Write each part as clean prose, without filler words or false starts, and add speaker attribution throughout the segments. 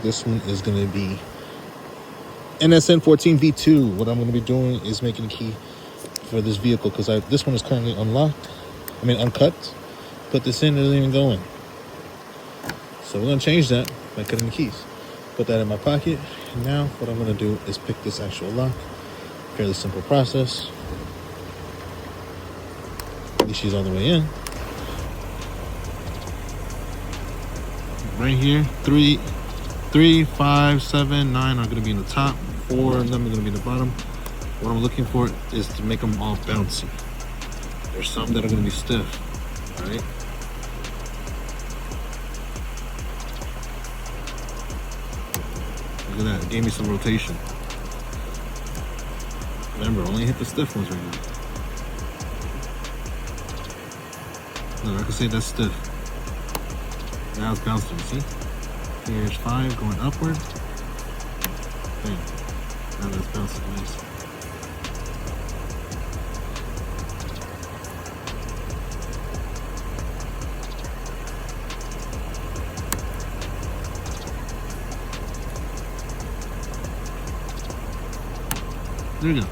Speaker 1: This one is going to be NSN 14V2. What I'm going to be doing is making a key for this vehicle because this one is currently uncut. Put this in, it doesn't even go in. So we're going to change that by cutting the keys. Put that in my pocket. And now what I'm going to do is pick this actual lock. Fairly simple process. These keys all the way in. Right here, 3, 5, 7, 9 are going to be in the top. 4 of them are going to be in the bottom. What I'm looking for is to make them all bouncy. There's some that are going to be stiff. All right. Look at that, it gave me some rotation. Remember, only hit the stiff ones right now. Look, I can say that's stiff. Now it's bouncing, see? Here's 5 going upward. Bam. Now that's bouncing nice. There you go.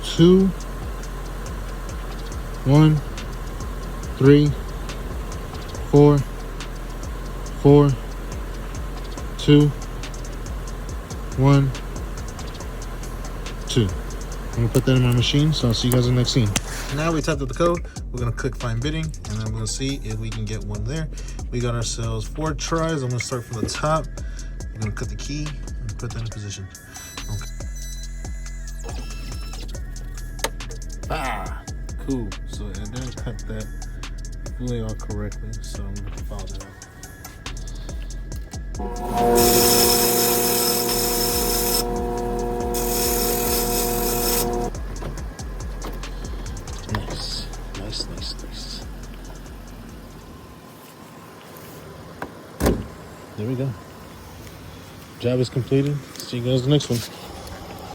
Speaker 1: 2, 1, 3, 4, 4, 2, 1, 2. I'm gonna put that in my machine, so I'll see you guys in the next scene. Now we typed up the code. We're gonna click find bidding, and then we're gonna see if we can get one there. We got ourselves 4 tries. I'm gonna start from the top. We're gonna cut the key and put that in position. Okay. Cool. So I didn't cut that fully all correctly, so I'm gonna follow that out. Nice. There we go. Job is completed. See you guys in the next one.